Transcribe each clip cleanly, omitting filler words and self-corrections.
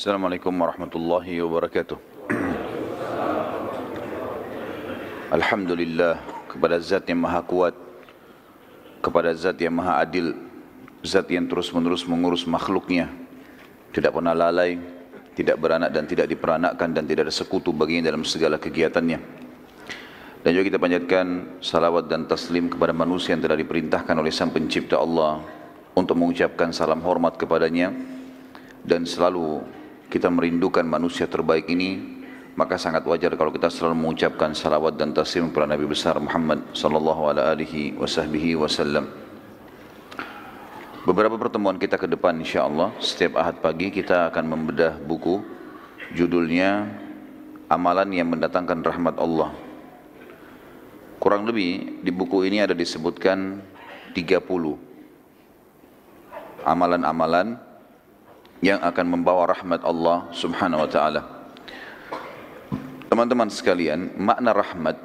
Assalamualaikum warahmatullahi wabarakatuh. Alhamdulillah, kepada Zat yang Maha Kuat, kepada Zat yang Maha Adil, Zat yang terus-menerus mengurus makhluknya, tidak pernah lalai, tidak beranak dan tidak diperanakkan, dan tidak ada sekutu baginya dalam segala kegiatannya. Dan juga kita panjatkan salawat dan taslim kepada manusia yang telah diperintahkan oleh Sang Pencipta Allah untuk mengucapkan salam hormat kepadanya. Dan selalu kita merindukan manusia terbaik ini, maka sangat wajar kalau kita selalu mengucapkan salawat dan taslim kepada Nabi besar Muhammad sallallahu alaihi wasallam. Beberapa pertemuan kita ke depan insyaallah setiap Ahad pagi kita akan membedah buku judulnya Amalan yang Mendatangkan Rahmat Allah. Kurang lebih di buku ini ada disebutkan 30 amalan-amalan yang akan membawa rahmat Allah subhanahu wa ta'ala. Teman-teman sekalian, makna rahmat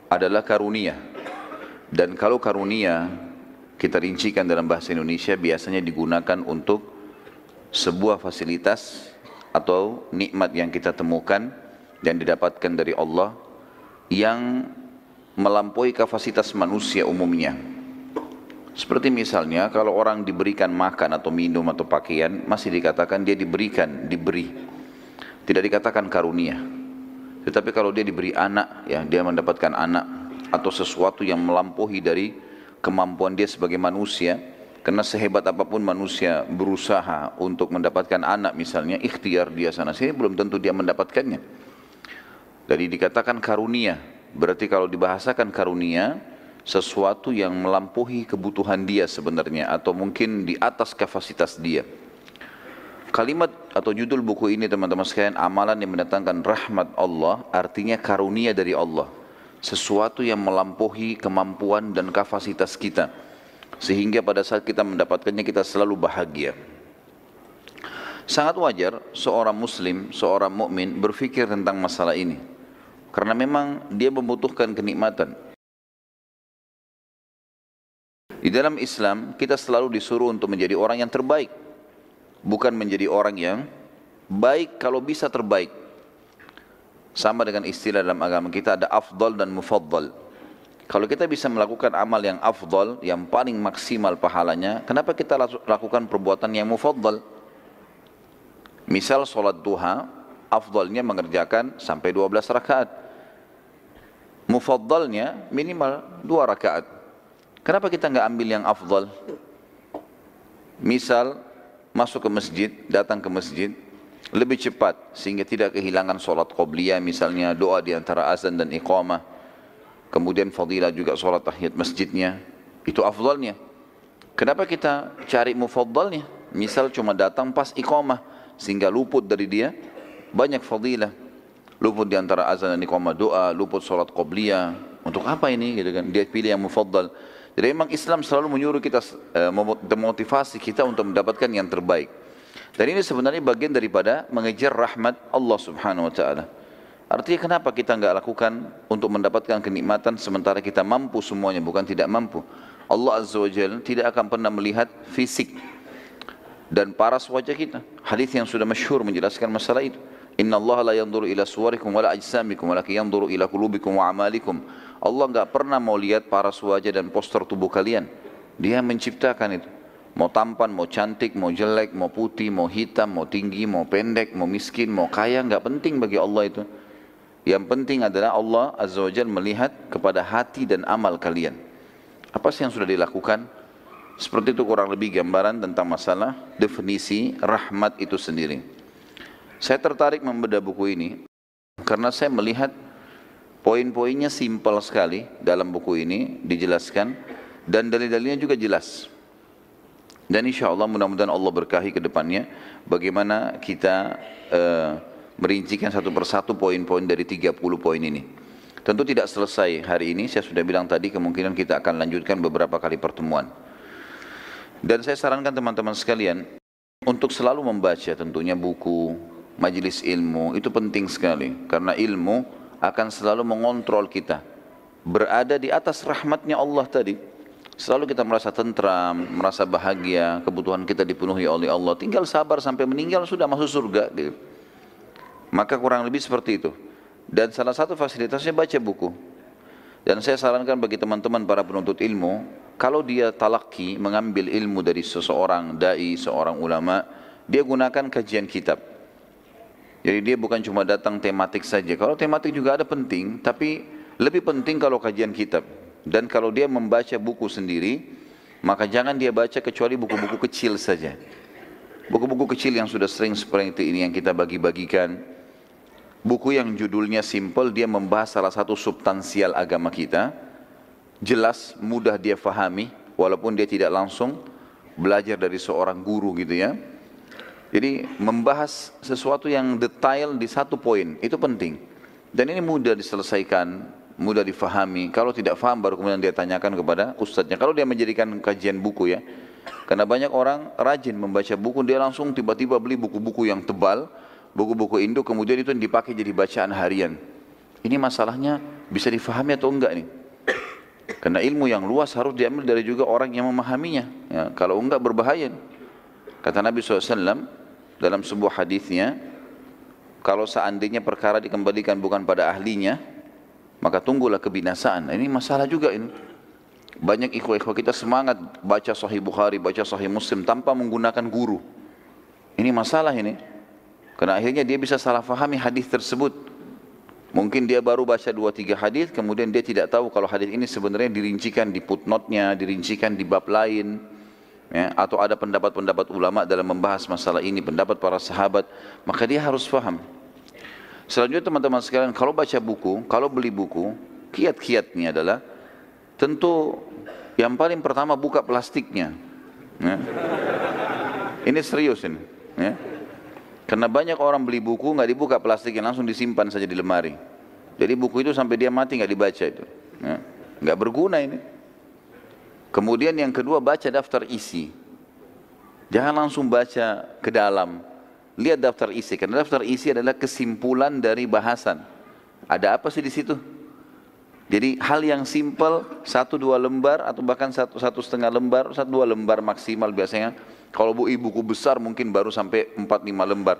adalah karunia. Dan kalau karunia kita rincikan dalam bahasa Indonesia biasanya digunakan untuk sebuah fasilitas atau nikmat yang kita temukan dan didapatkan dari Allah yang melampaui kapasitas manusia umumnya. Seperti misalnya kalau orang diberikan makan atau minum atau pakaian, masih dikatakan dia diberi. Tidak dikatakan karunia. Tetapi kalau dia diberi anak, ya dia mendapatkan anak atau sesuatu yang melampaui dari kemampuan dia sebagai manusia, karena sehebat apapun manusia berusaha untuk mendapatkan anak misalnya, ikhtiar dia sana sini belum tentu dia mendapatkannya. Jadi dikatakan karunia. Berarti kalau dibahasakan karunia, sesuatu yang melampaui kebutuhan dia sebenarnya atau mungkin di atas kapasitas dia. Kalimat atau judul buku ini teman-teman sekalian, amalan yang mendatangkan rahmat Allah, artinya karunia dari Allah. Sesuatu yang melampaui kemampuan dan kapasitas kita, sehingga pada saat kita mendapatkannya kita selalu bahagia. Sangat wajar seorang muslim, seorang mukmin berpikir tentang masalah ini, karena memang dia membutuhkan kenikmatan. Di dalam Islam kita selalu disuruh untuk menjadi orang yang terbaik, bukan menjadi orang yang baik kalau bisa terbaik. Sama dengan istilah dalam agama kita ada afdal dan mufaddal. Kalau kita bisa melakukan amal yang afdal, yang paling maksimal pahalanya, kenapa kita lakukan perbuatan yang mufaddal? Misal sholat duha, afdalnya mengerjakan sampai 12 rakaat. Mufaddalnya minimal 2 rakaat. Kenapa kita nggak ambil yang afdal? Misal masuk ke masjid, datang ke masjid lebih cepat sehingga tidak kehilangan sholat qobliyah, misalnya doa di antara azan dan iqamah. Kemudian fadilah juga sholat tahiyat masjidnya, itu afdalnya. Kenapa kita cari mufaddalnya? Misal cuma datang pas iqamah sehingga luput dari dia banyak fadilah. Luput di antara azan dan iqamah doa, luput sholat qobliyah. Untuk apa ini? Gitu kan? Dia pilih yang mufaddal. Jadi memang Islam selalu menyuruh kita, memotivasi kita untuk mendapatkan yang terbaik. Dan ini sebenarnya bagian daripada mengejar rahmat Allah subhanahu wa ta'ala. Artinya kenapa kita enggak lakukan untuk mendapatkan kenikmatan sementara kita mampu semuanya, bukan tidak mampu. Allah azza wa jalla tidak akan pernah melihat fisik dan paras wajah kita. Hadis yang sudah masyhur menjelaskan masalah itu. Inna Allah la yanzuru ila suwarikum wala ajsamikum walakin yanzuru ila qulubikum wa amalikum. Allah enggak pernah mau lihat paras wajah dan postur tubuh kalian. Dia menciptakan itu. Mau tampan, mau cantik, mau jelek, mau putih, mau hitam, mau tinggi, mau pendek, mau miskin, mau kaya, enggak penting bagi Allah itu. Yang penting adalah Allah azza wa jalla melihat kepada hati dan amal kalian. Apa sih yang sudah dilakukan? Seperti itu kurang lebih gambaran tentang masalah definisi rahmat itu sendiri. Saya tertarik membedah buku ini karena saya melihat poin-poinnya simpel sekali dalam buku ini dijelaskan dan dalil-dalilnya juga jelas. Dan insya Allah mudah-mudahan Allah berkahi ke depannya bagaimana kita merincikan satu persatu poin-poin dari 30 poin ini. Tentu tidak selesai hari ini, saya sudah bilang tadi kemungkinan kita akan lanjutkan beberapa kali pertemuan. Dan saya sarankan teman-teman sekalian untuk selalu membaca tentunya buku, majelis ilmu, itu penting sekali. Karena ilmu akan selalu mengontrol kita. Berada di atas rahmatnya Allah tadi. Selalu kita merasa tentram, merasa bahagia, kebutuhan kita dipenuhi oleh Allah. Tinggal sabar sampai meninggal sudah masuk surga. Gitu. Maka kurang lebih seperti itu. Dan salah satu fasilitasnya baca buku. Dan saya sarankan bagi teman-teman para penuntut ilmu, kalau dia talaki mengambil ilmu dari seseorang dai, seorang ulama, dia gunakan kajian kitab. Jadi dia bukan cuma datang tematik saja. Kalau tematik juga ada penting, tapi lebih penting kalau kajian kitab. Dan kalau dia membaca buku sendiri, maka jangan dia baca kecuali buku-buku kecil saja. Buku-buku kecil yang sudah sering seperti ini yang kita bagi-bagikan. Buku yang judulnya simple, dia membahas salah satu substansial agama kita. Jelas, mudah dia fahami, walaupun dia tidak langsung belajar dari seorang guru gitu ya. Jadi membahas sesuatu yang detail di satu poin, itu penting. Dan ini mudah diselesaikan, mudah difahami. Kalau tidak faham baru kemudian dia tanyakan kepada ustadznya. Kalau dia menjadikan kajian buku ya. Karena banyak orang rajin membaca buku, dia langsung tiba-tiba beli buku-buku yang tebal, buku-buku induk, kemudian itu dipakai jadi bacaan harian. Ini masalahnya bisa difahami atau enggak nih? Karena ilmu yang luas harus diambil dari juga orang yang memahaminya. Ya, kalau enggak berbahaya. Kata Nabi SAW dalam sebuah hadisnya, kalau seandainya perkara dikembalikan bukan pada ahlinya, maka tunggulah kebinasaan. Ini masalah juga ini. Banyak ikhwah-ikhwah kita semangat baca Sahih Bukhari, baca Sahih Muslim tanpa menggunakan guru. Ini masalah ini. Karena akhirnya dia bisa salah fahami hadis tersebut. Mungkin dia baru baca 2-3 hadis, kemudian dia tidak tahu kalau hadis ini sebenarnya dirincikan di footnote-nya, dirincikan di bab lain. Ya, atau ada pendapat-pendapat ulama dalam membahas masalah ini, pendapat para sahabat. Maka dia harus faham. Selanjutnya teman-teman sekalian, kalau baca buku, kalau beli buku, kiat-kiatnya adalah tentu yang paling pertama buka plastiknya. Ya. Ini serius ini. Ya. Karena banyak orang beli buku nggak dibuka plastiknya, langsung disimpan saja di lemari. Jadi buku itu sampai dia mati nggak dibaca itu. Ya. Nggak berguna ini. Kemudian yang kedua baca daftar isi. Jangan langsung baca ke dalam. Lihat daftar isi, karena daftar isi adalah kesimpulan dari bahasan. Ada apa sih di situ? Jadi hal yang simple, 1-2 lembar atau bahkan 1,5 lembar, 1-2 lembar maksimal biasanya. Kalau buku besar mungkin baru sampai 4-5 lembar.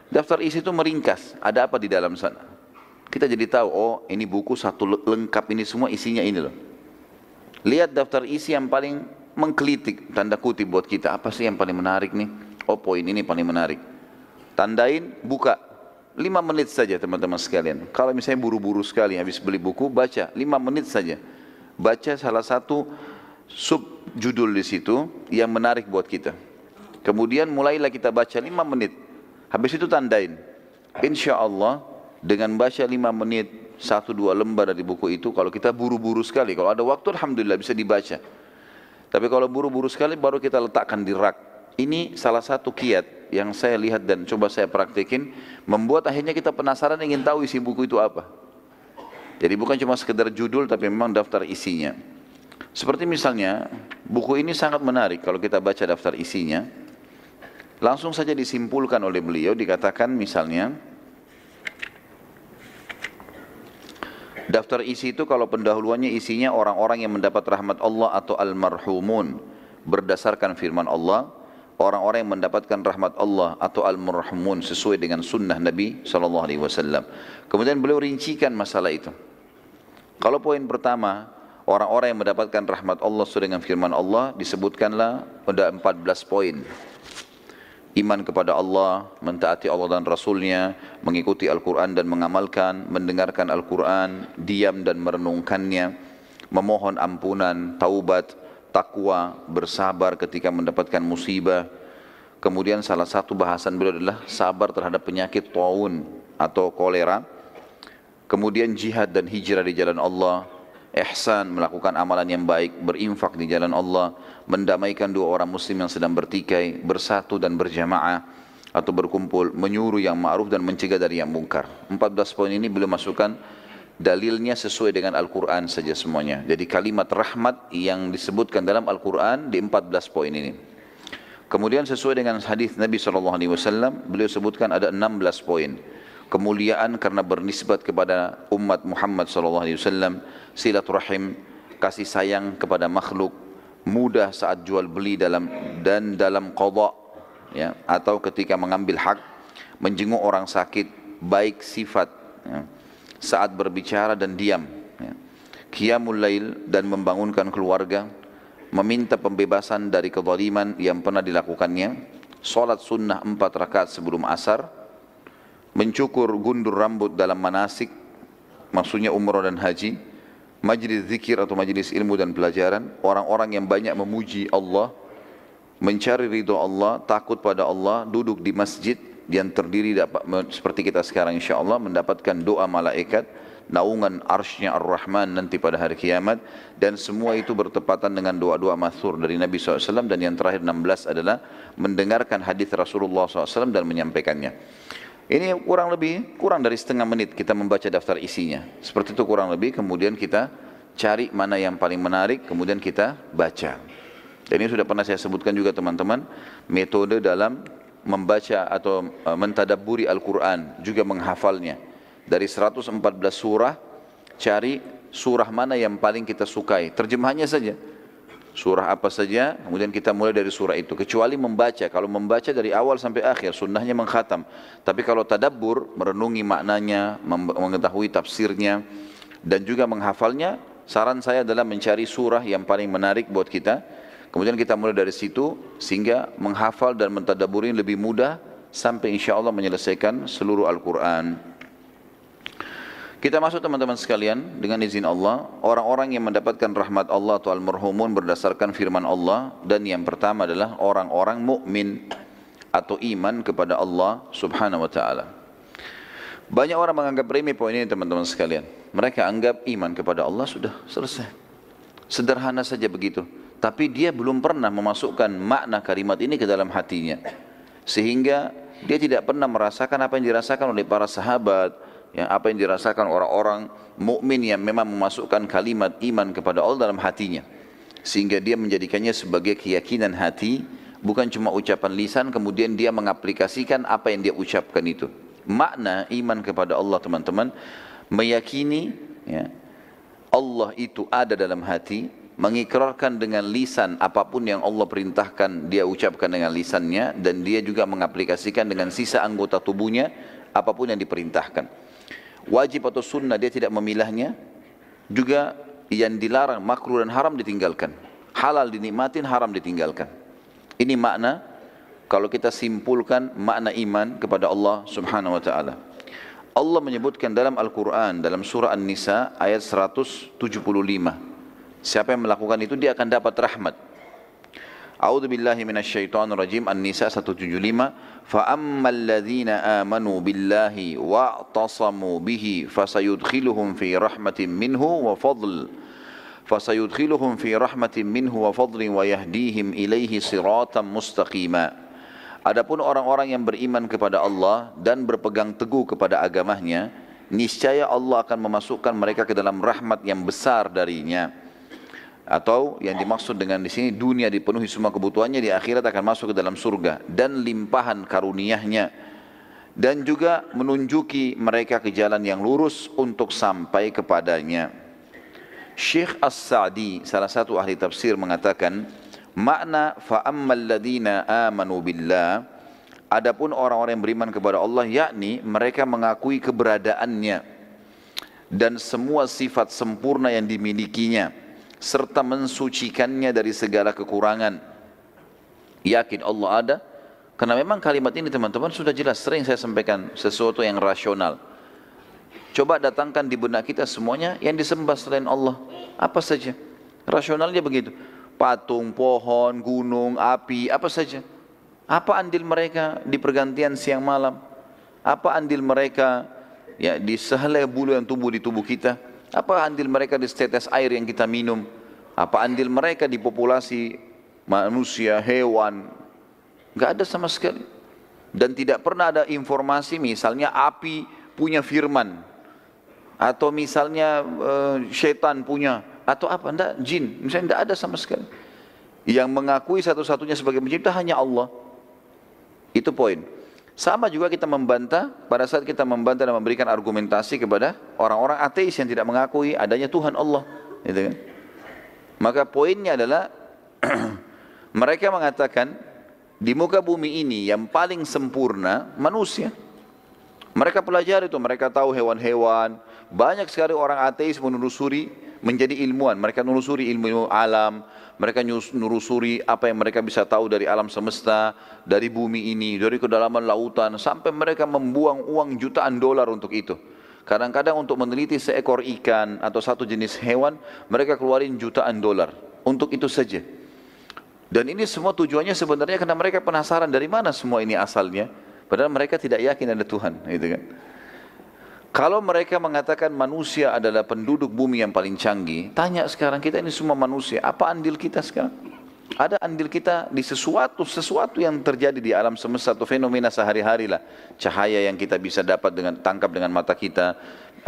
Daftar isi itu meringkas, ada apa di dalam sana. Kita jadi tahu, oh ini buku satu lengkap ini semua isinya ini loh. Lihat daftar isi yang paling menggelitik, tanda kutip buat kita. Apa sih yang paling menarik nih? Oh poin ini paling menarik. Tandain, buka. 5 menit saja teman-teman sekalian. Kalau misalnya buru-buru sekali habis beli buku, baca 5 menit saja. Baca salah satu sub judul di situ yang menarik buat kita. Kemudian mulailah kita baca 5 menit. Habis itu tandain. Insya Allah dengan baca 5 menit, 1-2 lembar dari buku itu, kalau kita buru-buru sekali, kalau ada waktu alhamdulillah bisa dibaca. Tapi kalau buru-buru sekali baru kita letakkan di rak. Ini salah satu kiat yang saya lihat dan coba saya praktekin, membuat akhirnya kita penasaran ingin tahu isi buku itu apa. Jadi bukan cuma sekedar judul tapi memang daftar isinya. Seperti misalnya buku ini sangat menarik kalau kita baca daftar isinya. Langsung saja disimpulkan oleh beliau, dikatakan misalnya daftar isi itu kalau pendahuluannya isinya orang-orang yang mendapat rahmat Allah atau al-marhumun berdasarkan firman Allah. Orang-orang yang mendapatkan rahmat Allah atau al-marhumun sesuai dengan sunnah Nabi SAW. Kemudian beliau rincikan masalah itu. Kalau poin pertama, orang-orang yang mendapatkan rahmat Allah sesuai dengan firman Allah, disebutkanlah ada 14 poin. Iman kepada Allah, mentaati Allah dan Rasulnya, mengikuti Al-Quran dan mengamalkan, mendengarkan Al-Quran, diam dan merenungkannya, memohon ampunan, taubat, takwa, bersabar ketika mendapatkan musibah. Kemudian salah satu bahasan beliau adalah sabar terhadap penyakit taun atau kolera. Kemudian jihad dan hijrah di jalan Allah, ihsan, melakukan amalan yang baik, berinfak di jalan Allah, mendamaikan dua orang muslim yang sedang bertikai, bersatu dan berjamaah atau berkumpul, menyuruh yang ma'ruf dan mencegah dari yang mungkar. 14 poin ini beliau masukkan dalilnya sesuai dengan Al-Quran saja semuanya. Jadi kalimat rahmat yang disebutkan dalam Al-Quran di 14 poin ini. Kemudian sesuai dengan hadis Nabi SAW, beliau sebutkan ada 16 poin. Kemuliaan karena bernisbat kepada umat Muhammad SAW, silaturahim, kasih sayang kepada makhluk, mudah saat jual beli dan dalam qadha, ya, atau ketika mengambil hak, menjenguk orang sakit, baik sifat, ya, saat berbicara dan diam, ya. Qiyamul lail dan membangunkan keluarga, meminta pembebasan dari kezaliman yang pernah dilakukannya, salat sunnah 4 rakaat sebelum asar, mencukur gundur rambut dalam manasik, maksudnya umrah dan haji, majlis zikir atau majlis ilmu dan pelajaran, orang-orang yang banyak memuji Allah, mencari ridho Allah, takut pada Allah, duduk di masjid yang terdiri seperti kita sekarang insyaAllah, mendapatkan doa malaikat, naungan arsy-Nya Ar-Rahman nanti pada hari kiamat, dan semua itu bertepatan dengan doa-doa mathur dari Nabi SAW, dan yang terakhir 16 adalah mendengarkan hadis Rasulullah SAW dan menyampaikannya. Ini kurang dari setengah menit kita membaca daftar isinya. Seperti itu kurang lebih, kemudian kita cari mana yang paling menarik, kemudian kita baca. Dan ini sudah pernah saya sebutkan juga teman-teman, metode dalam membaca atau mentadabburi Al-Quran, juga menghafalnya. Dari 114 surah, cari surah mana yang paling kita sukai, terjemahannya saja. Surah apa saja, kemudian kita mulai dari surah itu. Kecuali membaca, kalau membaca dari awal sampai akhir, sunnahnya mengkhatam. Tapi kalau tadabbur, merenungi maknanya, mengetahui tafsirnya, dan juga menghafalnya, saran saya adalah mencari surah yang paling menarik buat kita. Kemudian kita mulai dari situ, sehingga menghafal dan mentadabburi lebih mudah, sampai insya Allah menyelesaikan seluruh Al-Quran. Kita masuk teman-teman sekalian dengan izin Allah, orang-orang yang mendapatkan rahmat Allah atau al-marhumun berdasarkan firman Allah, dan yang pertama adalah orang-orang mukmin atau iman kepada Allah Subhanahu wa taala. Banyak orang menganggap remeh poin ini teman-teman sekalian. Mereka anggap iman kepada Allah sudah selesai. Sederhana saja begitu. Tapi dia belum pernah memasukkan makna kalimat ini ke dalam hatinya. Sehingga dia tidak pernah merasakan apa yang dirasakan oleh para sahabat, yang apa yang dirasakan orang-orang mukmin yang memang memasukkan kalimat iman kepada Allah dalam hatinya, sehingga dia menjadikannya sebagai keyakinan hati, bukan cuma ucapan lisan kemudian dia mengaplikasikan apa yang dia ucapkan itu. Makna iman kepada Allah teman-teman, meyakini, ya, Allah itu ada dalam hati, mengikrarkan dengan lisan apapun yang Allah perintahkan dia ucapkan dengan lisannya, dan dia juga mengaplikasikan dengan sisa anggota tubuhnya apapun yang diperintahkan. Wajib atau sunnah dia tidak memilahnya, juga yang dilarang makruh dan haram ditinggalkan, halal dinikmatin, haram ditinggalkan. Ini makna, kalau kita simpulkan makna iman kepada Allah Subhanahu wa taala. Allah menyebutkan dalam Al-Quran, dalam surah An-Nisa ayat 175, siapa yang melakukan itu dia akan dapat rahmat. A'udzu billahi minasyaitonir rajim, An-Nisa 175, فَأَمَّا الَّذِينَ آمَنُوا بِاللَّهِ وَاعْتَصَمُوا بِهِ فَسَيُدْخِلُهُمْ فِي رَحْمَةٍ مِّنْهُ وَفَضْلٍ وَيَهْدِيهِمْ إِلَيْهِ صِرَاطًا مُسْتَقِيمًا. Adapun orang-orang yang beriman kepada Allah dan berpegang teguh kepada agamanya, niscaya Allah akan memasukkan mereka ke dalam rahmat yang besar darinya. Atau yang dimaksud dengan di sini, dunia dipenuhi semua kebutuhannya, di akhirat akan masuk ke dalam surga dan limpahan karunia-Nya, dan juga menunjuki mereka ke jalan yang lurus untuk sampai kepadanya. Syekh As-Sa'di, salah satu ahli tafsir, mengatakan makna fa'ammal ladina amanu billah, adapun orang-orang yang beriman kepada Allah, yakni mereka mengakui keberadaannya dan semua sifat sempurna yang dimilikinya, serta mensucikannya dari segala kekurangan. Yakin Allah ada, karena memang kalimat ini teman-teman sudah jelas, sering saya sampaikan, sesuatu yang rasional. Coba datangkan di benak kita semuanya yang disembah selain Allah, apa saja, rasionalnya begitu. Patung, pohon, gunung, api, apa saja. Apa andil mereka di pergantian siang malam? Apa andil mereka, ya, di sehelai bulu yang tumbuh di tubuh kita? Apa andil mereka di setetes air yang kita minum? Apa andil mereka di populasi manusia, hewan? Enggak ada sama sekali. Dan tidak pernah ada informasi misalnya api punya firman, atau misalnya syaitan punya, atau apa, enggak, jin, misalnya enggak ada sama sekali. Yang mengakui satu-satunya sebagai pencipta hanya Allah. Itu poin. Sama juga kita membantah, pada saat kita membantah dan memberikan argumentasi kepada orang-orang ateis yang tidak mengakui adanya Tuhan Allah, gitu kan? Maka poinnya adalah Mereka mengatakan di muka bumi ini yang paling sempurna manusia. Mereka pelajari itu, mereka tahu hewan-hewan. Banyak sekali orang ateis menelusuri menjadi ilmuwan. Mereka menelusuri ilmu alam, mereka menelusuri apa yang mereka bisa tahu dari alam semesta, dari bumi ini, dari kedalaman lautan, sampai mereka membuang uang jutaan dolar untuk itu. Kadang-kadang untuk meneliti seekor ikan atau satu jenis hewan, mereka keluarin jutaan dolar untuk itu saja. Dan ini semua tujuannya sebenarnya karena mereka penasaran dari mana semua ini asalnya. Padahal mereka tidak yakin ada Tuhan, gitu kan. Kalau mereka mengatakan manusia adalah penduduk bumi yang paling canggih, tanya sekarang kita ini semua manusia, apa andil kita sekarang? Ada andil kita di sesuatu yang terjadi di alam semesta atau fenomena sehari-hari lah. Cahaya yang kita bisa dapat tangkap dengan mata kita,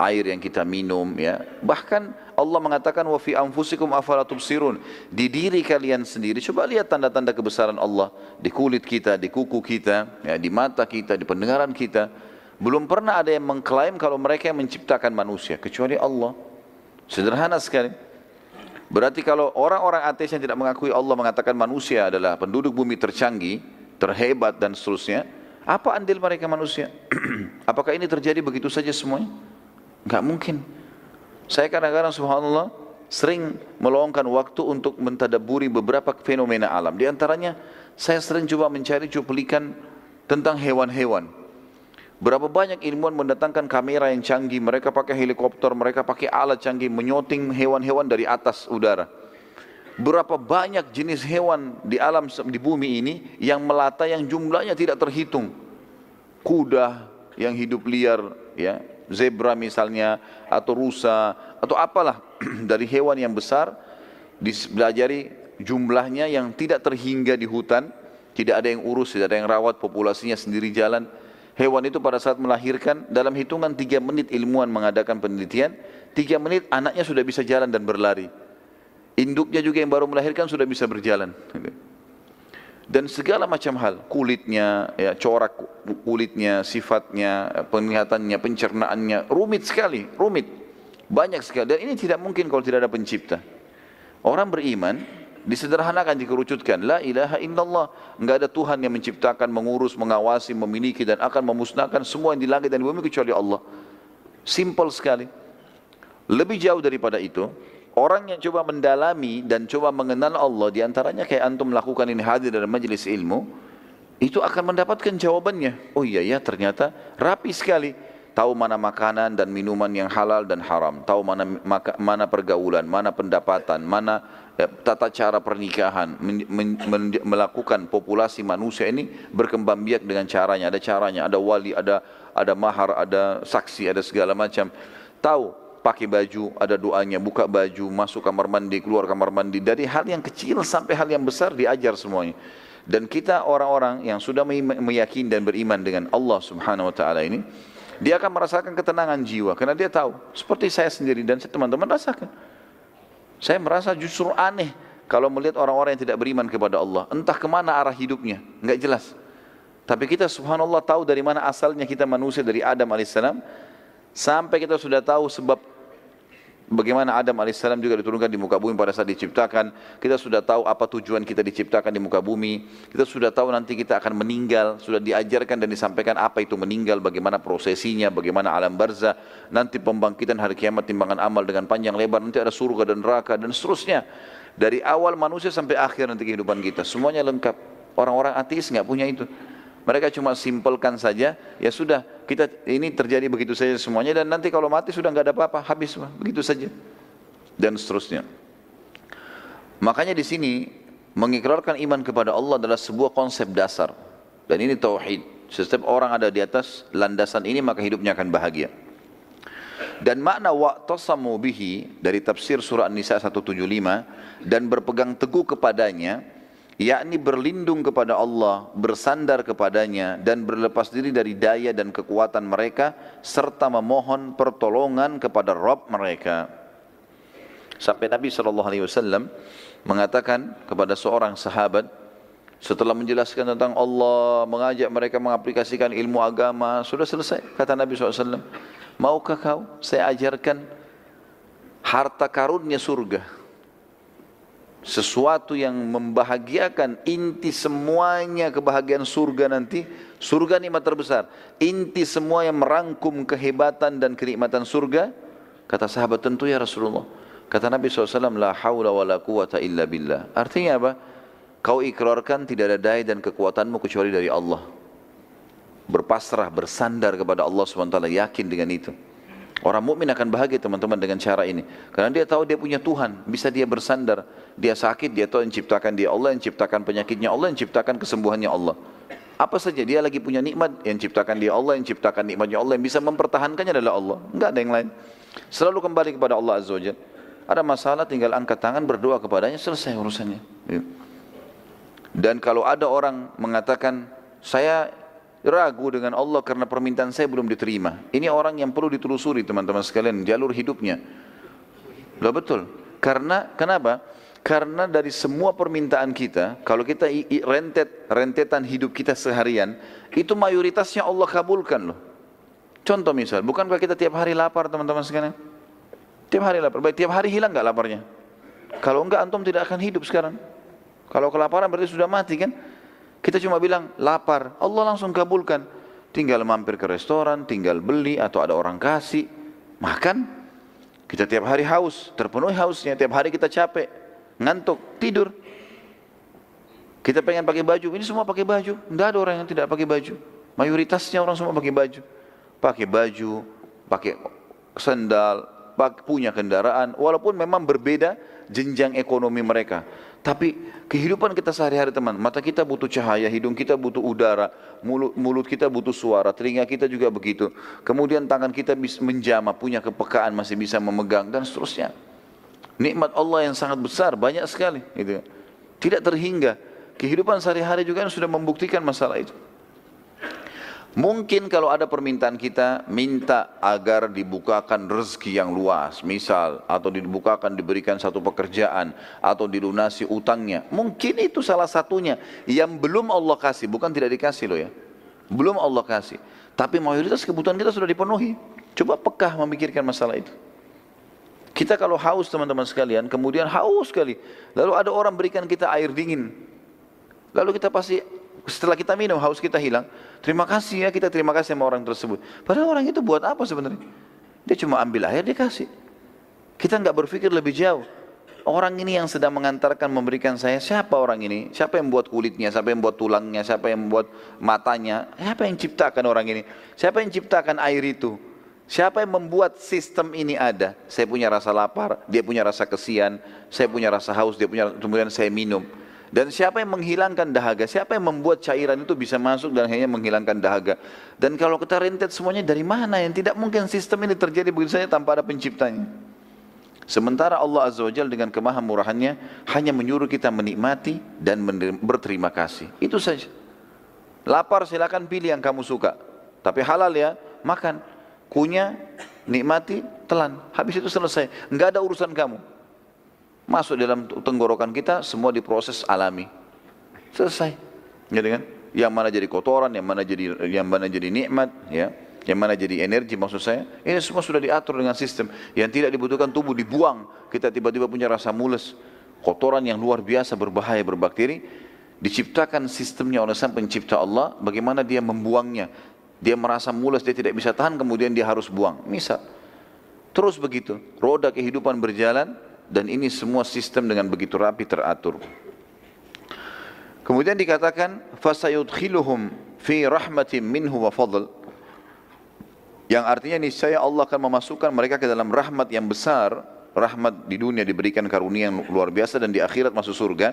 air yang kita minum, ya. Bahkan Allah mengatakan wa fi anfusikum afala tubsirun. Di diri kalian sendiri coba lihat tanda-tanda kebesaran Allah di kulit kita, di kuku kita, ya, di mata kita, di pendengaran kita. Belum pernah ada yang mengklaim kalau mereka yang menciptakan manusia kecuali Allah. Sederhana sekali. Berarti kalau orang-orang ateis yang tidak mengakui Allah mengatakan manusia adalah penduduk bumi tercanggih, terhebat dan seterusnya, apa andil mereka manusia? Apakah ini terjadi begitu saja semuanya? Enggak mungkin. Saya kadang-kadang subhanallah sering meluangkan waktu untuk mentadabburi beberapa fenomena alam. Di antaranya saya sering coba mencari cuplikan tentang hewan-hewan. Berapa banyak ilmuwan mendatangkan kamera yang canggih, mereka pakai helikopter, mereka pakai alat canggih, menyoting hewan-hewan dari atas udara. Berapa banyak jenis hewan di alam, di bumi ini yang melata, yang jumlahnya tidak terhitung. Kuda yang hidup liar, ya, zebra misalnya, atau rusa, atau apalah dari hewan yang besar, dipelajari jumlahnya yang tidak terhingga di hutan, tidak ada yang urus, tidak ada yang rawat, populasinya sendiri jalan. Hewan itu pada saat melahirkan, dalam hitungan 3 menit ilmuwan mengadakan penelitian, 3 menit anaknya sudah bisa jalan dan berlari. Induknya juga yang baru melahirkan sudah bisa berjalan. Dan segala macam hal, kulitnya, ya, corak kulitnya, sifatnya, penglihatannya, pencernaannya, rumit sekali, rumit. Banyak sekali, dan ini tidak mungkin kalau tidak ada pencipta. Orang beriman, disederhanakan, dikerucutkan, la ilaha illallah, enggak ada Tuhan yang menciptakan, mengurus, mengawasi, memiliki dan akan memusnahkan semua yang di langit dan di bumi kecuali Allah. Simple sekali. Lebih jauh daripada itu, orang yang coba mendalami dan coba mengenal Allah, diantaranya kayak antum melakukan ini, hadir dalam majelis ilmu, itu akan mendapatkan jawabannya. Oh iya ya, ternyata rapi sekali. Tahu mana makanan dan minuman yang halal dan haram, tahu mana pergaulan, mana pendapatan, mana tata cara pernikahan, melakukan populasi manusia ini berkembang biak dengan caranya, ada wali, ada mahar, ada saksi, ada segala macam. Tahu pakai baju, ada doanya, buka baju, masuk kamar mandi, keluar kamar mandi, dari hal yang kecil sampai hal yang besar diajar semuanya. Dan kita orang-orang yang sudah meyakini dan beriman dengan Allah Subhanahu wa taala ini, dia akan merasakan ketenangan jiwa karena dia tahu, seperti saya sendiri dan teman-teman rasakan. Saya merasa justru aneh kalau melihat orang-orang yang tidak beriman kepada Allah, entah kemana arah hidupnya, enggak jelas. Tapi kita subhanallah tahu dari mana asalnya kita manusia, dari Adam alaihissalam, sampai kita sudah tahu sebab bagaimana Adam alaihissalam juga diturunkan di muka bumi pada saat diciptakan. Kita sudah tahu apa tujuan kita diciptakan di muka bumi. Kita sudah tahu nanti kita akan meninggal. Sudah diajarkan dan disampaikan apa itu meninggal, bagaimana prosesinya, bagaimana alam barzah, nanti pembangkitan hari kiamat, timbangan amal dengan panjang lebar, nanti ada surga dan neraka dan seterusnya. Dari awal manusia sampai akhir nanti kehidupan kita, semuanya lengkap. Orang-orang ateis nggak punya itu. Mereka cuma simpelkan saja, ya sudah, kita ini terjadi begitu saja semuanya, dan nanti kalau mati sudah nggak ada apa-apa, habis begitu saja, dan seterusnya. Makanya di sini mengikrarkan iman kepada Allah adalah sebuah konsep dasar, dan ini tauhid. Setiap orang ada di atas landasan ini maka hidupnya akan bahagia. Dan makna wa'tasamu bihi dari tafsir surah An-Nisa 175, dan berpegang teguh kepadanya, yakni berlindung kepada Allah, bersandar kepadanya, dan berlepas diri dari daya dan kekuatan mereka, serta memohon pertolongan kepada Rabb mereka. Sampai Nabi SAW mengatakan kepada seorang sahabat, setelah menjelaskan tentang Allah, mengajak mereka mengaplikasikan ilmu agama, sudah selesai. Kata Nabi SAW, maukah kau saya ajarkan harta karunnya surga? sesuatu yang membahagiakan, inti semuanya kebahagiaan surga nanti, surga nikmat terbesar, inti semua yang merangkum kehebatan dan kenikmatan surga, kata sahabat tentu ya Rasulullah. Kata Nabi SAW, la hawla wa la quwata illa billah. Artinya apa? Kau ikrarkan tidak ada daya dan kekuatanmu kecuali dari Allah. Berpasrah, bersandar kepada Allah SWT, yakin dengan itu. Orang mukmin akan bahagia teman-teman dengan cara ini. Karena dia tahu dia punya Tuhan, bisa dia bersandar. Dia sakit, dia tahu yang ciptakan dia Allah, yang ciptakan penyakitnya Allah, yang ciptakan kesembuhannya Allah. Apa saja dia lagi punya nikmat, yang ciptakan dia Allah, yang ciptakan nikmatnya Allah, yang bisa mempertahankannya adalah Allah. Enggak ada yang lain. Selalu kembali kepada Allah Azza wa Jalla. Ada masalah tinggal angkat tangan berdoa kepadanya, selesai urusannya. Dan kalau ada orang mengatakan, saya ragu dengan Allah karena permintaan saya belum diterima. Ini orang yang perlu ditelusuri teman-teman sekalian, jalur hidupnya. Loh betul. Karena, kenapa? Karena dari semua permintaan kita, kalau kita rentetan hidup kita seharian, itu mayoritasnya Allah kabulkan loh. Contoh misal, bukankah kita tiap hari lapar teman-teman sekalian? Tiap hari lapar, baik tiap hari hilang nggak laparnya? Kalau enggak antum tidak akan hidup sekarang. Kalau kelaparan berarti sudah mati kan? Kita cuma bilang lapar, Allah langsung kabulkan. Tinggal mampir ke restoran, tinggal beli atau ada orang kasih, makan. Kita tiap hari haus, terpenuhi hausnya. Tiap hari kita capek, ngantuk, tidur. Kita pengen pakai baju, ini semua pakai baju. Tidak ada orang yang tidak pakai baju. Mayoritasnya orang semua pakai baju. Pakai baju, pakai sandal, punya kendaraan. Walaupun memang berbeda jenjang ekonomi mereka. Tapi kehidupan kita sehari-hari teman, mata kita butuh cahaya, hidung kita butuh udara, mulut kita butuh suara, telinga kita juga begitu. Kemudian tangan kita bisa menjamah, punya kepekaan, masih bisa memegang dan seterusnya. Nikmat Allah yang sangat besar, banyak sekali. Gitu. Tidak terhingga. Kehidupan sehari-hari juga sudah membuktikan masalah itu. Mungkin kalau ada permintaan kita, minta agar dibukakan rezeki yang luas, misal, atau dibukakan, diberikan satu pekerjaan, atau dilunasi utangnya. Mungkin itu salah satunya yang belum Allah kasih, bukan tidak dikasih loh ya. Belum Allah kasih. Tapi mayoritas kebutuhan kita sudah dipenuhi. Coba pekah memikirkan masalah itu. Kita kalau haus teman-teman sekalian, kemudian haus sekali. Lalu ada orang berikan kita air dingin. Lalu kita pasti, setelah kita minum, haus kita hilang. Terima kasih ya, kita terima kasih sama orang tersebut. Padahal orang itu buat apa sebenarnya? Dia cuma ambil air, dia kasih. Kita nggak berpikir lebih jauh. Orang ini yang sedang mengantarkan, memberikan saya, siapa orang ini? Siapa yang buat kulitnya, siapa yang buat tulangnya, siapa yang buat matanya? Siapa yang ciptakan orang ini? Siapa yang ciptakan air itu? Siapa yang membuat sistem ini ada? Saya punya rasa lapar, dia punya rasa kesian, saya punya rasa haus, dia punya, kemudian saya minum. Dan siapa yang menghilangkan dahaga? Siapa yang membuat cairan itu bisa masuk dan akhirnya menghilangkan dahaga? Dan kalau kita rentet semuanya dari mana? Yang tidak mungkin sistem ini terjadi begitu saja tanpa ada penciptanya. Sementara Allah Azza wa Jalla dengan kemahamurahannya hanya menyuruh kita menikmati dan berterima kasih. Itu saja. Lapar silakan pilih yang kamu suka. Tapi halal ya, makan. Kunyah, nikmati, telan. Habis itu selesai. Enggak ada urusan kamu. Masuk dalam tenggorokan kita, semua diproses alami. Selesai. Gitu kan? Yang mana jadi kotoran, yang mana jadi nikmat, ya. Yang mana jadi energi maksud saya. Ini semua sudah diatur dengan sistem. Yang tidak dibutuhkan tubuh dibuang. Kita tiba-tiba punya rasa mules. Kotoran yang luar biasa berbahaya, berbakteri. Diciptakan sistemnya oleh Sang Pencipta Allah. Bagaimana dia membuangnya. Dia merasa mules, dia tidak bisa tahan, kemudian dia harus buang. Misal. Terus begitu. Roda kehidupan berjalan. Dan ini semua sistem dengan begitu rapi teratur. Kemudian dikatakan fasayudkhiluhum fi rahmatin minhu wa fadl. Yang artinya niscaya Allah akan memasukkan mereka ke dalam rahmat yang besar. Rahmat di dunia diberikan karunia yang luar biasa dan di akhirat masuk surga.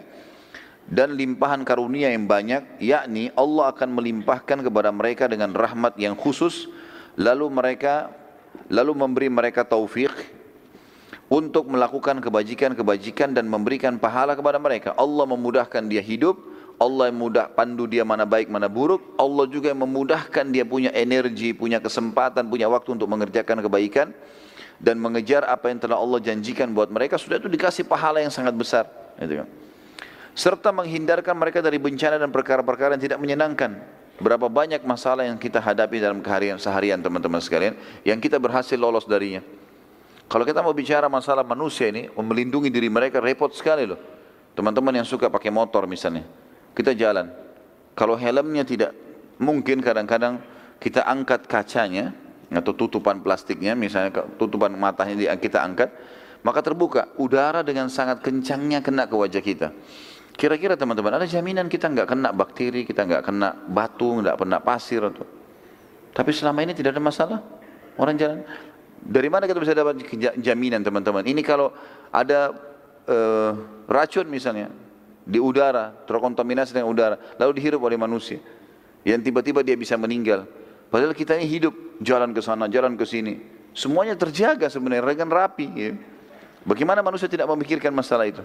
Dan limpahan karunia yang banyak, yakni Allah akan melimpahkan kepada mereka dengan rahmat yang khusus. Lalu memberi mereka taufik untuk melakukan kebajikan-kebajikan dan memberikan pahala kepada mereka. Allah memudahkan dia hidup, Allah yang pandu dia mana baik mana buruk, Allah juga yang memudahkan dia punya energi, punya kesempatan, punya waktu untuk mengerjakan kebaikan dan mengejar apa yang telah Allah janjikan buat mereka. Sudah itu dikasih pahala yang sangat besar. Serta menghindarkan mereka dari bencana dan perkara-perkara yang tidak menyenangkan. Berapa banyak masalah yang kita hadapi dalam seharian teman-teman sekalian, yang kita berhasil lolos darinya. Kalau kita mau bicara masalah manusia ini, melindungi diri mereka repot sekali loh. Teman-teman yang suka pakai motor misalnya, kita jalan. Kalau helmnya tidak, mungkin kadang-kadang kita angkat kacanya atau tutupan plastiknya, misalnya tutupan matanya kita angkat, maka terbuka, udara dengan sangat kencangnya kena ke wajah kita. Kira-kira teman-teman, ada jaminan kita nggak kena bakteri, kita nggak kena batu, nggak kena pasir atau? Tapi selama ini tidak ada masalah. Orang jalan. Dari mana kita bisa dapat jaminan teman-teman? Ini kalau ada racun misalnya di udara, terkontaminasi dengan udara, lalu dihirup oleh manusia, yang tiba-tiba dia bisa meninggal. Padahal kita ini hidup, jalan ke sana, jalan ke sini, semuanya terjaga sebenarnya dengan rapi. Ya. Bagaimana manusia tidak memikirkan masalah itu?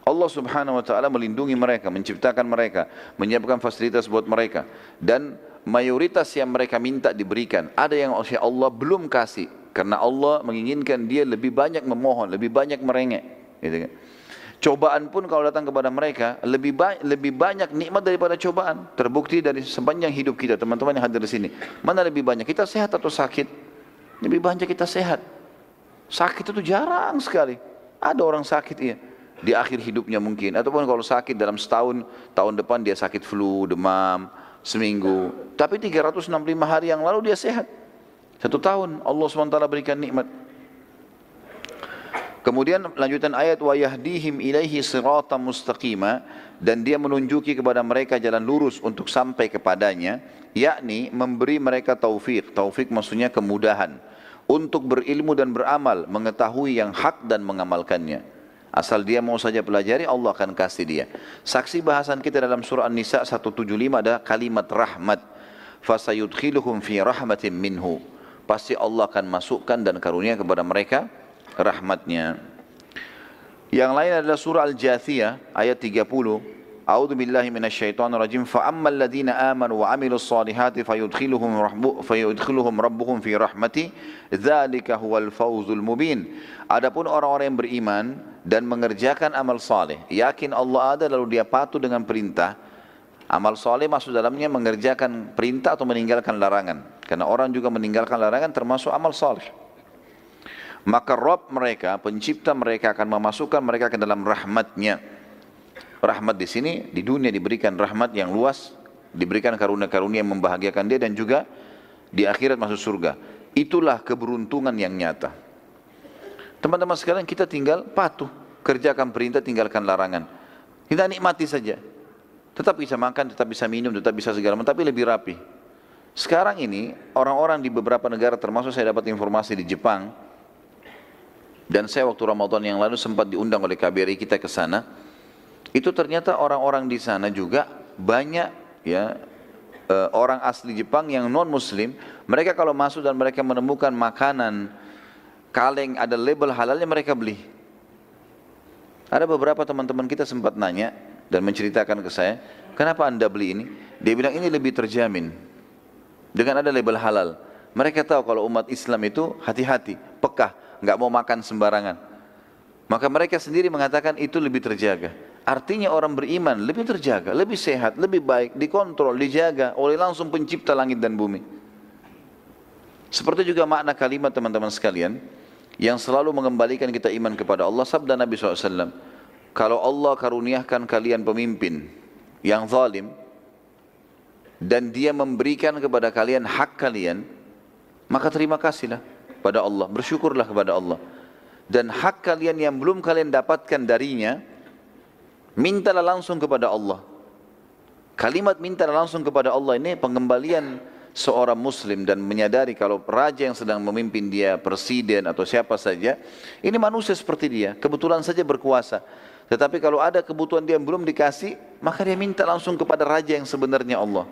Allah Subhanahu Wa Taala melindungi mereka, menciptakan mereka, menyiapkan fasilitas buat mereka, dan mayoritas yang mereka minta diberikan. Ada yang Allah belum kasih, karena Allah menginginkan dia lebih banyak memohon, lebih banyak merengek. Gitu kan? Cobaan pun kalau datang kepada mereka lebih banyak nikmat daripada cobaan. Terbukti dari sepanjang hidup kita, teman-teman yang hadir di sini. Mana lebih banyak? Kita sehat atau sakit? Lebih banyak kita sehat. Sakit itu jarang sekali. Ada orang sakit iya di akhir hidupnya mungkin, ataupun kalau sakit dalam setahun, tahun depan dia sakit flu, demam, seminggu. Tapi 365 hari yang lalu dia sehat. 1 tahun Allah SWT berikan nikmat. Kemudian lanjutan ayat wa yahdihim ilaihi siratan mustaqima, dan dia menunjuki kepada mereka jalan lurus untuk sampai kepadanya, yakni memberi mereka taufik. Taufik maksudnya kemudahan untuk berilmu dan beramal, mengetahui yang hak dan mengamalkannya. Asal dia mau saja pelajari, Allah akan kasih dia. Saksi bahasan kita dalam surah An-Nisa 175 ada kalimat rahmat. Fasayudkhiluhum fi rahmatin minhu. Pasti Allah akan masukkan dan karunia kepada mereka rahmatnya. Yang lain adalah surah Al-Jathiyah ayat 30. A'udzu billahi minasyaitonir rajim. Fa ammal ladzina amanu wa 'amilus solihati fayudkhiluhum rabbuhum fi rahmati dzalika huwal fawzul mubin. Adapun orang-orang yang beriman dan mengerjakan amal saleh, yakin Allah ada lalu dia patuh dengan perintah. Amal saleh maksud dalamnya mengerjakan perintah atau meninggalkan larangan. Karena orang juga meninggalkan larangan termasuk amal saleh. Maka Rabb mereka, pencipta mereka akan memasukkan mereka ke dalam rahmatnya. Rahmat di sini, di dunia diberikan rahmat yang luas, diberikan karunia-karunia yang membahagiakan dia, dan juga di akhirat masuk surga. Itulah keberuntungan yang nyata. Teman-teman sekalian, kita tinggal patuh, kerjakan perintah, tinggalkan larangan. Kita nikmati saja. Tetap bisa makan, tetap bisa minum, tetap bisa segala macam, tapi lebih rapi. Sekarang ini, orang-orang di beberapa negara, termasuk saya dapat informasi di Jepang, dan saya waktu Ramadan yang lalu sempat diundang oleh KBRI kita ke sana. Itu ternyata orang-orang di sana juga banyak ya orang asli Jepang yang non muslim. Mereka kalau masuk dan mereka menemukan makanan kaleng ada label halalnya, mereka beli. Ada beberapa teman-teman kita sempat nanya dan menceritakan ke saya, kenapa anda beli ini? Dia bilang ini lebih terjamin dengan ada label halal. Mereka tahu kalau umat Islam itu hati-hati, pekah, nggak mau makan sembarangan. Maka mereka sendiri mengatakan itu lebih terjaga. Artinya orang beriman lebih terjaga, lebih sehat, lebih baik, dikontrol, dijaga oleh langsung pencipta langit dan bumi. Seperti juga makna kalimat teman-teman sekalian, yang selalu mengembalikan kita iman kepada Allah. Sabda Nabi SAW, kalau Allah karuniakan kalian pemimpin yang zalim, dan dia memberikan kepada kalian hak kalian, maka terima kasihlah pada Allah, bersyukurlah kepada Allah. Dan hak kalian yang belum kalian dapatkan darinya, mintalah langsung kepada Allah. Kalimat mintalah langsung kepada Allah ini pengembalian seorang muslim dan menyadari kalau raja yang sedang memimpin dia, presiden atau siapa saja, ini manusia seperti dia, kebetulan saja berkuasa. Tetapi kalau ada kebutuhan dia yang belum dikasih, maka dia minta langsung kepada raja yang sebenarnya Allah.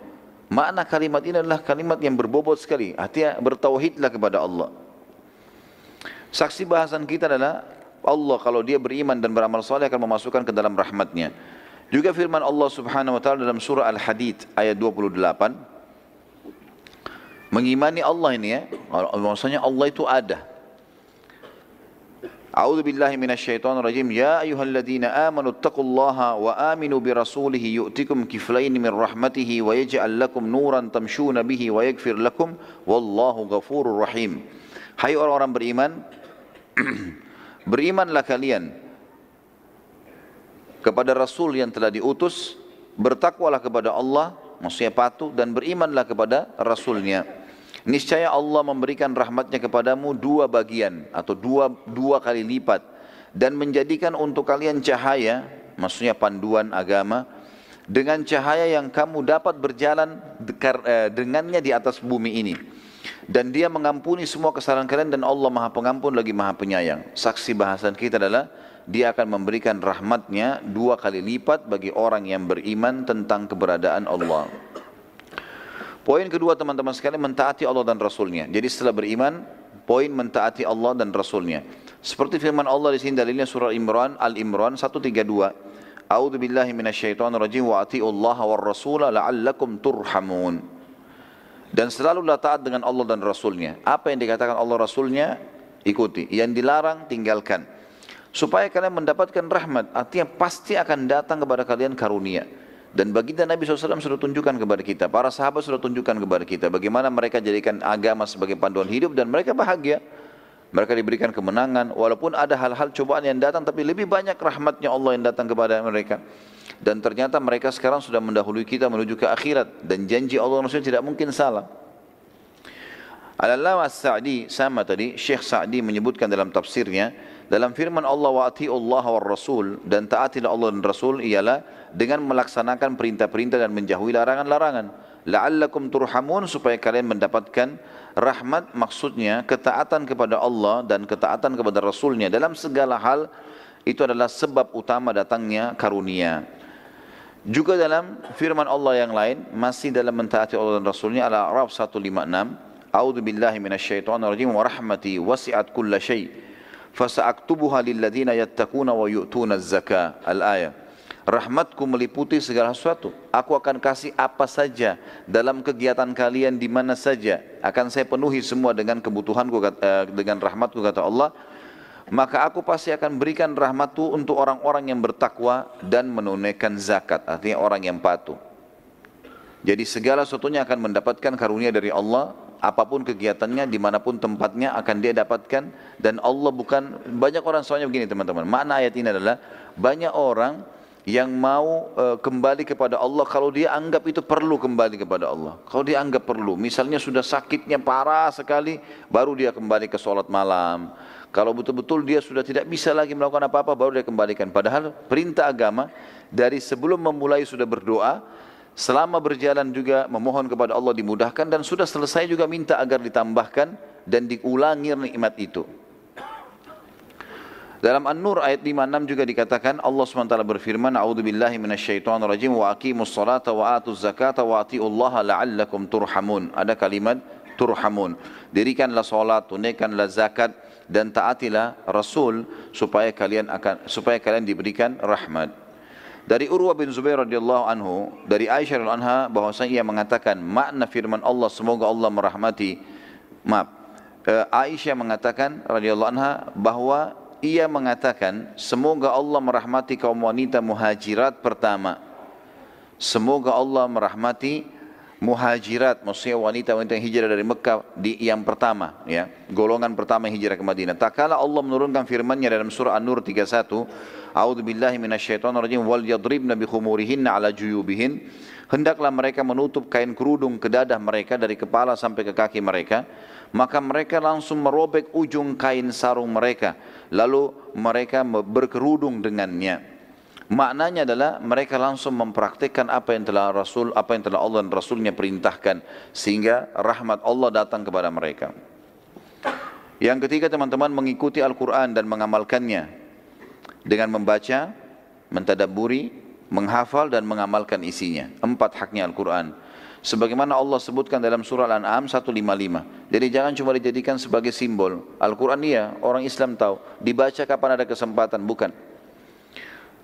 Makna kalimat ini adalah kalimat yang berbobot sekali. Artinya bertauhidlah kepada Allah. Saksi bahasan kita adalah Allah kalau dia beriman dan beramal saleh akan memasukkan ke dalam rahmatnya. Juga firman Allah Subhanahu wa taala dalam surah Al-Hadid ayat 28. Mengimani Allah ini ya, maksudnya Allah itu ada. A'udzu billahi minasyaitonir rajim. Ya ayyuhalladzina amanu taqullaha wa aminu bi rasulih yu'tikum kiflayn min rahmatihi wa yaj'al lakum nuran tamshuna bihi wa yaghfir lakum wallahu ghafurur rahim. Hai orang-orang beriman, berimanlah kalian kepada Rasul yang telah diutus, bertakwalah kepada Allah, maksudnya patuh, dan berimanlah kepada Rasulnya. Niscaya Allah memberikan rahmatnya kepadamu dua bagian atau dua kali lipat, dan menjadikan untuk kalian cahaya, maksudnya panduan agama, dengan cahaya yang kamu dapat berjalan dengannya di atas bumi ini. Dan dia mengampuni semua kesalahan kalian, dan Allah Maha Pengampun lagi Maha Penyayang. Saksi bahasan kita adalah dia akan memberikan rahmatnya dua kali lipat bagi orang yang beriman tentang keberadaan Allah. Poin kedua teman-teman sekalian, mentaati Allah dan Rasulnya. Jadi setelah beriman, poin mentaati Allah dan Rasulnya. Seperti firman Allah di sini, dalilnya surah Al-Imran 132. A'udzu billahi minasyaitonir rajim wa atiullaha war rasula la'allakum turhamun. Dan selalulah taat dengan Allah dan Rasulnya. Apa yang dikatakan Allah Rasulnya, ikuti. Yang dilarang, tinggalkan. Supaya kalian mendapatkan rahmat, artinya pasti akan datang kepada kalian karunia. Dan baginda Nabi SAW sudah tunjukkan kepada kita, para sahabat sudah tunjukkan kepada kita, bagaimana mereka jadikan agama sebagai panduan hidup, dan mereka bahagia. Mereka diberikan kemenangan, walaupun ada hal-hal cobaan yang datang, tapi lebih banyak rahmatnya Allah yang datang kepada mereka. Dan ternyata mereka sekarang sudah mendahului kita menuju ke akhirat, dan janji Allah Rasulnya tidak mungkin salah. Al-Allamah As-Sa'di, sama tadi, Syekh Sa'di menyebutkan dalam tafsirnya, dalam firman Allah wa atiullaha war rasul, dan taatilah Allah dan Rasul, ialah dengan melaksanakan perintah-perintah dan menjauhi larangan-larangan. La'allakum turhamun, supaya kalian mendapatkan rahmat, maksudnya ketaatan kepada Allah dan ketaatan kepada Rasulnya dalam segala hal, itu adalah sebab utama datangnya karunia. Juga dalam firman Allah yang lain, masih dalam mentaati Allah dan Rasulnya, Al-A'raf 156, A'udzu billahi minasyaitonir rajim wa rahmati wasi'at kulla syai' fasa'aktubuha lilladzina yattaquna wa yu'tuna az-zakah. Al-ayah. Rahmatku meliputi segala sesuatu. Aku akan kasih apa saja dalam kegiatan kalian di mana saja. Akan saya penuhi semua dengan kebutuhanku, dengan rahmatku, kata Allah. Maka aku pasti akan berikan rahmatku untuk orang-orang yang bertakwa dan menunaikan zakat. Artinya orang yang patuh. Jadi segala sesuatunya akan mendapatkan karunia dari Allah. Apapun kegiatannya, dimanapun tempatnya akan dia dapatkan. Dan Allah bukan, banyak orang soalnya begini teman-teman. Makna ayat ini adalah banyak orang yang mau kembali kepada Allah kalau dia anggap itu perlu kembali kepada Allah. Kalau dia anggap perlu, misalnya sudah sakitnya parah sekali, baru dia kembali ke sholat malam. Kalau betul-betul dia sudah tidak bisa lagi melakukan apa-apa, baru dia kembalikan. Padahal perintah agama dari sebelum memulai sudah berdoa, selama berjalan juga memohon kepada Allah dimudahkan, dan sudah selesai juga minta agar ditambahkan dan diulangi nikmat itu. Dalam An-Nur ayat 56 juga dikatakan, Allah SWT berfirman, A'udzu billahi minasyaitonir rajim wa aqimus salata wa atuz zakata wa atiullaha la'allakum turhamun. Ada kalimat turhamun. Dirikanlah salat, tunaikanlah zakat, dan taatilah Rasul supaya kalian diberikan rahmat. Dari Urwah bin Zubair radhiyallahu anhu, dari Aisyah radhiyallahu anha, bahwasanya ia mengatakan makna firman Allah, semoga Allah merahmati. Aisyah mengatakan radhiyallahu anha bahwa ia mengatakan, semoga Allah merahmati kaum wanita muhajirat pertama. Semoga Allah merahmati muhajirat, maksudnya wanita-wanita yang hijrah dari Mekah yang pertama, ya, golongan pertama yang hijrah ke Madinah. Tak kala Allah menurunkan firman-Nya dalam surah An-Nur 31, A'udzu billahi minasyaitonir rajim wal yadribna bi khumurihinna ala juyubihin. Hendaklah mereka menutup kain kerudung ke dadah mereka dari kepala sampai ke kaki mereka. Maka mereka langsung merobek ujung kain sarung mereka, lalu mereka berkerudung dengannya. Maknanya adalah mereka langsung mempraktikkan apa yang telah Allah dan Rasulnya perintahkan, sehingga rahmat Allah datang kepada mereka. Yang ketiga teman-teman, mengikuti Al-Quran dan mengamalkannya dengan membaca, mentadabburi, menghafal dan mengamalkan isinya. 4 haknya Al-Quran. Sebagaimana Allah sebutkan dalam surah Al-An'am 155. Jadi jangan cuma dijadikan sebagai simbol. Al-Quran iya, orang Islam tahu. Dibaca kapan ada kesempatan, bukan.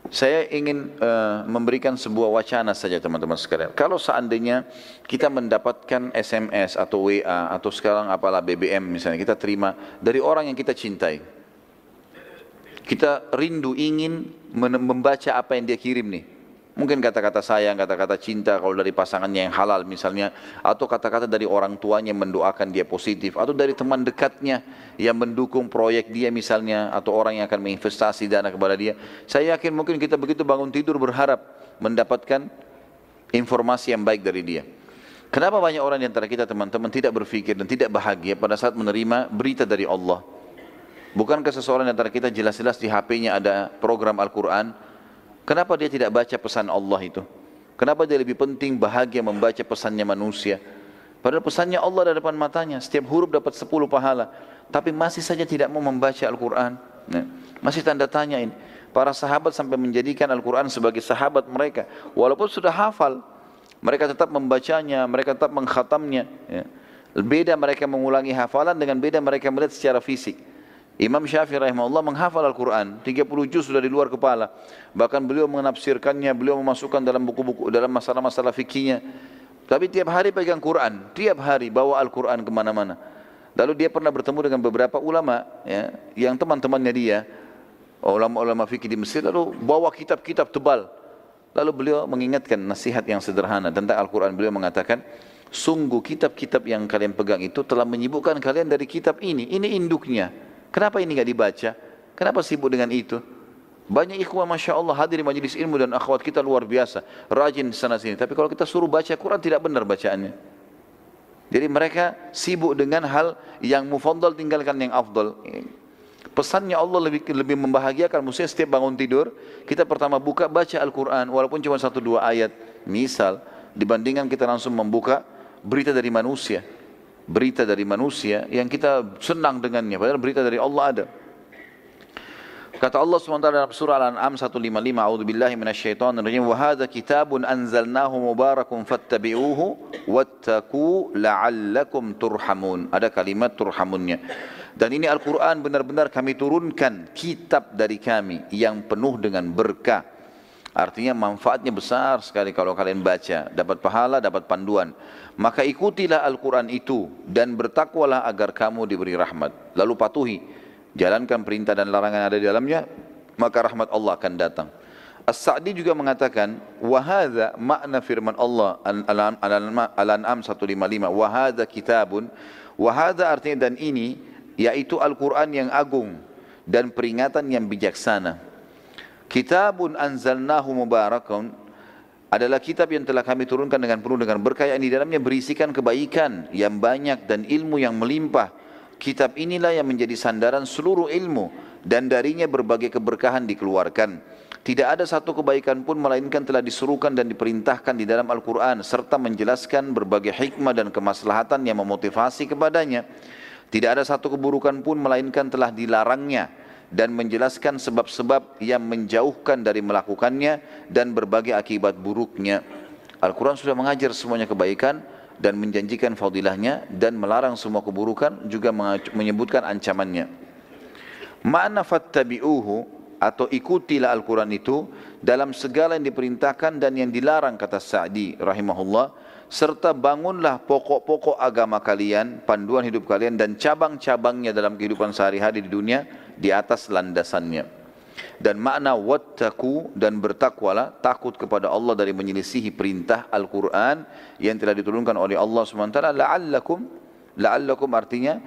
Saya ingin memberikan sebuah wacana saja teman-teman sekalian. Kalau seandainya kita mendapatkan SMS atau WA atau sekarang apalah BBM misalnya, kita terima dari orang yang kita cintai. Kita rindu ingin membaca apa yang dia kirim nih. Mungkin kata-kata sayang, kata-kata cinta kalau dari pasangannya yang halal misalnya, atau kata-kata dari orang tuanya yang mendoakan dia positif, atau dari teman dekatnya yang mendukung proyek dia misalnya, atau orang yang akan menginvestasi dana kepada dia. Saya yakin mungkin kita begitu bangun tidur berharap mendapatkan informasi yang baik dari dia. Kenapa banyak orang di antara kita teman-teman tidak berpikir dan tidak bahagia pada saat menerima berita dari Allah? Bukankah seseorang di antara kita jelas-jelas di HP-nya ada program Al-Quran? Kenapa dia tidak baca pesan Allah itu? Kenapa dia lebih penting bahagia membaca pesannya manusia? Padahal pesannya Allah ada depan matanya, setiap huruf dapat 10 pahala. Tapi masih saja tidak mau membaca Al-Quran. Nah, masih tanda tanya ini. Para sahabat sampai menjadikan Al-Quran sebagai sahabat mereka. Walaupun sudah hafal, mereka tetap membacanya, mereka tetap mengkhatamnya. Ya. Beda mereka mengulangi hafalan dengan beda mereka melihat secara fisik. Imam Syafi'i rahimahullah menghafal Al-Quran, 30 juz sudah di luar kepala. Bahkan beliau menafsirkannya, beliau memasukkan dalam buku-buku, dalam masalah-masalah fikihnya. Tapi tiap hari pegang Quran, tiap hari bawa Al-Quran kemana-mana. Lalu dia pernah bertemu dengan beberapa ulama, ya, yang teman-temannya dia, ulama-ulama fikih di Mesir, lalu bawa kitab-kitab tebal. Lalu beliau mengingatkan nasihat yang sederhana tentang Al-Quran. Beliau mengatakan, sungguh kitab-kitab yang kalian pegang itu telah menyibukkan kalian dari kitab ini induknya. Kenapa ini enggak dibaca? Kenapa sibuk dengan itu? Banyak ikhwan Masya Allah hadir di majelis ilmu dan akhwat kita luar biasa. Rajin sana sini. Tapi kalau kita suruh baca Quran tidak benar bacaannya. Jadi mereka sibuk dengan hal yang mufaddal tinggalkan yang afdal. Pesannya Allah lebih membahagiakan. Maksudnya setiap bangun tidur, kita pertama buka baca Al-Quran. Walaupun cuma 1-2 ayat. Misal, dibandingkan kita langsung membuka berita dari manusia. Berita dari manusia yang kita senang dengannya, padahal berita dari Allah ada. Kata Allah SWT dalam surah Al-An'am 155, A'udzubillahi minasyaitonirrajim, wa hadza kitabun anzalnahu mubarakun fattabi'uhu wattaqu la'allakum turhamun. Ada kalimat turhamunnya. Dan ini Al-Quran benar-benar kami turunkan kitab dari kami yang penuh dengan berkah. Artinya manfaatnya besar sekali kalau kalian baca, dapat pahala, dapat panduan. Maka ikutilah Al-Quran itu dan bertakwalah agar kamu diberi rahmat. Lalu patuhi, jalankan perintah dan larangan yang ada di dalamnya, maka rahmat Allah akan datang. As-Sa'di juga mengatakan, wahadha makna firman Allah Al-An'am 155, wahadha kitabun, wahadha artinya dan ini, yaitu Al-Quran yang agung dan peringatan yang bijaksana. Kitabun anzalnahu mubarakun adalah kitab yang telah kami turunkan dengan penuh dengan berkah yang di dalamnya berisikan kebaikan yang banyak dan ilmu yang melimpah. Kitab inilah yang menjadi sandaran seluruh ilmu dan darinya berbagai keberkahan dikeluarkan. Tidak ada satu kebaikan pun melainkan telah disuruhkan dan diperintahkan di dalam Al-Quran serta menjelaskan berbagai hikmah dan kemaslahatan yang memotivasi kepadanya. Tidak ada satu keburukan pun melainkan telah dilarangnya dan menjelaskan sebab-sebab yang menjauhkan dari melakukannya dan berbagai akibat buruknya. Al-Quran sudah mengajar semuanya kebaikan dan menjanjikan fadilahnya dan melarang semua keburukan, juga menyebutkan ancamannya. Makna fattabi'uhu atau ikutilah Al-Quran itu dalam segala yang diperintahkan dan yang dilarang, kata Sa'di rahimahullah, serta bangunlah pokok-pokok agama kalian, panduan hidup kalian dan cabang-cabangnya dalam kehidupan sehari-hari di dunia di atas landasannya. Dan makna wattaqu dan bertakwalah, takut kepada Allah dari menyelisihi perintah Al-Quran yang telah diturunkan oleh Allah SWT. La'allakum artinya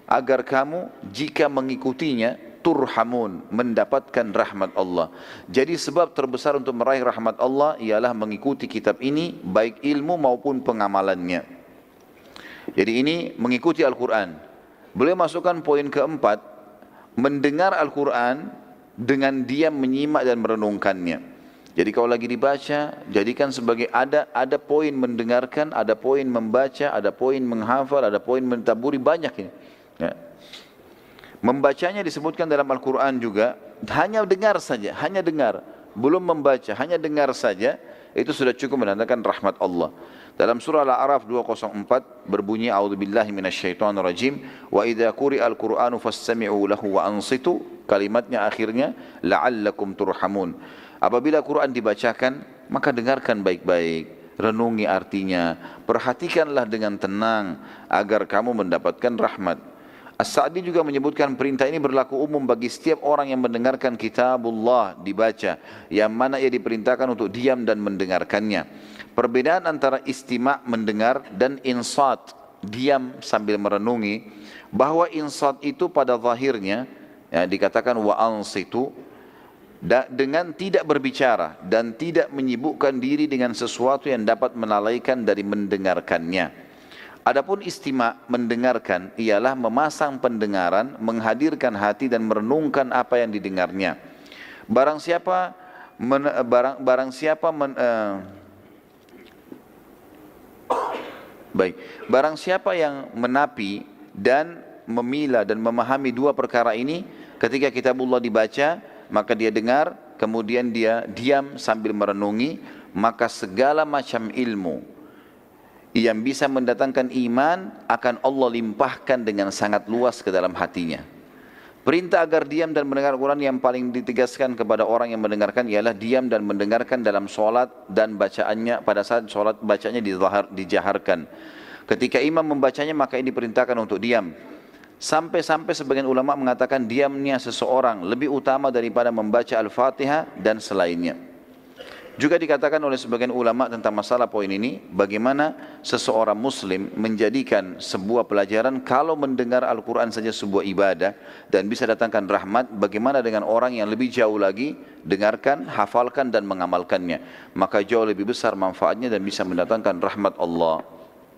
agar kamu jika mengikutinya turhamun, mendapatkan rahmat Allah. Jadi sebab terbesar untuk meraih rahmat Allah ialah mengikuti kitab ini, baik ilmu maupun pengamalannya. Jadi ini mengikuti Al-Quran. Beliau masukkan poin keempat, mendengar Al-Quran dengan diam menyimak dan merenungkannya. Jadi kalau lagi dibaca, jadikan sebagai ada poin mendengarkan, ada poin membaca, ada poin menghafal, ada poin mentaburi, banyak ini. Ya. Membacanya disebutkan dalam Al-Quran juga, hanya dengar saja, hanya dengar, belum membaca, hanya dengar saja, itu sudah cukup menandakan rahmat Allah. Dalam surah Al-A'raf 204 berbunyi, A'udzubillahi minasyaitonirrajim, wa idza quri'al Qur'anu fastami'u lahu wa ansitu, kalimatnya akhirnya la'allakum turhamun. Apabila Quran dibacakan, maka dengarkan baik-baik, renungi artinya, perhatikanlah dengan tenang agar kamu mendapatkan rahmat. As-Sa'di juga menyebutkan perintah ini berlaku umum bagi setiap orang yang mendengarkan kitabullah dibaca, yang mana ia diperintahkan untuk diam dan mendengarkannya. Perbedaan antara istima' mendengar dan insat, diam sambil merenungi, bahwa insat itu pada zahirnya ya, dikatakan wa ansitu, dengan tidak berbicara dan tidak menyibukkan diri dengan sesuatu yang dapat melalaikan dari mendengarkannya. Adapun istima' mendengarkan ialah memasang pendengaran, menghadirkan hati dan merenungkan apa yang didengarnya. Barang siapa barang siapa yang menapi dan memilah dan memahami dua perkara ini, ketika kitabullah dibaca, maka dia dengar, kemudian dia diam sambil merenungi, maka segala macam ilmu yang bisa mendatangkan iman akan Allah limpahkan dengan sangat luas ke dalam hatinya. Perintah agar diam dan mendengar Al-Quran yang paling ditegaskan kepada orang yang mendengarkan ialah diam dan mendengarkan dalam sholat dan bacaannya pada saat sholat bacanya dijaharkan. Ketika imam membacanya maka ini diperintahkan untuk diam. Sampai-sampai sebagian ulama mengatakan diamnya seseorang lebih utama daripada membaca Al-Fatihah dan selainnya. Juga dikatakan oleh sebagian ulama tentang masalah poin ini, bagaimana seseorang muslim menjadikan sebuah pelajaran, kalau mendengar Al-Quran saja sebuah ibadah dan bisa datangkan rahmat, bagaimana dengan orang yang lebih jauh lagi, dengarkan, hafalkan dan mengamalkannya, maka jauh lebih besar manfaatnya dan bisa mendatangkan rahmat Allah.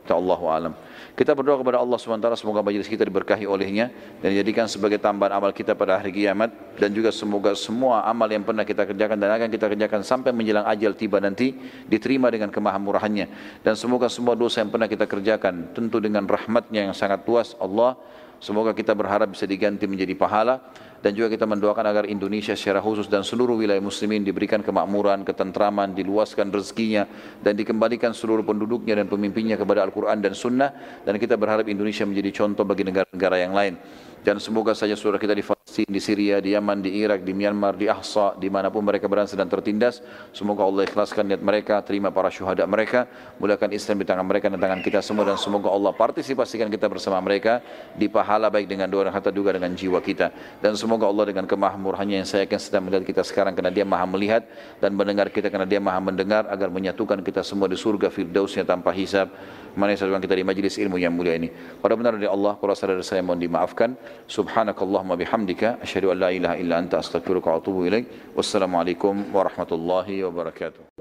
Allahu alam. Kita berdoa kepada Allah SWT semoga majelis kita diberkahi olehnya dan dijadikan sebagai tambahan amal kita pada hari kiamat, dan juga semoga semua amal yang pernah kita kerjakan dan akan kita kerjakan sampai menjelang ajal tiba nanti diterima dengan kemahamurahannya, dan semoga semua dosa yang pernah kita kerjakan tentu dengan rahmatnya yang sangat luas Allah, semoga kita berharap bisa diganti menjadi pahala. Dan juga kita mendoakan agar Indonesia secara khusus dan seluruh wilayah muslimin diberikan kemakmuran, ketentraman, diluaskan rezekinya dan dikembalikan seluruh penduduknya dan pemimpinnya kepada Al-Quran dan Sunnah. Dan kita berharap Indonesia menjadi contoh bagi negara-negara yang lain. Dan semoga saja saudara kita di Palestina, di Syria, di Yaman, di Irak, di Myanmar, di Ahsa, dimanapun mereka berada sedang tertindas, semoga Allah ikhlaskan niat mereka, terima para syuhada mereka, mulakan Islam di tangan mereka dan tangan kita semua, dan semoga Allah partisipasikan kita bersama mereka di pahala baik dengan doa dan harta juga dengan jiwa kita. Dan semoga Allah dengan kemahamurahannya yang saya yakin sedang melihat kita sekarang, karena Dia Maha melihat, dan mendengar kita karena Dia Maha mendengar, agar menyatukan kita semua di surga firdausnya tanpa hisab. Mari kita di majlis ilmu yang mulia ini. Pada benar dari Allah, kurasa dari saya mohon dimaafkan. Subhanakallahumma bihamdika asyhadu an la ilaha illa anta astaghfiruka wa atubu ilaik. Wassalamualaikum warahmatullahi wabarakatuh.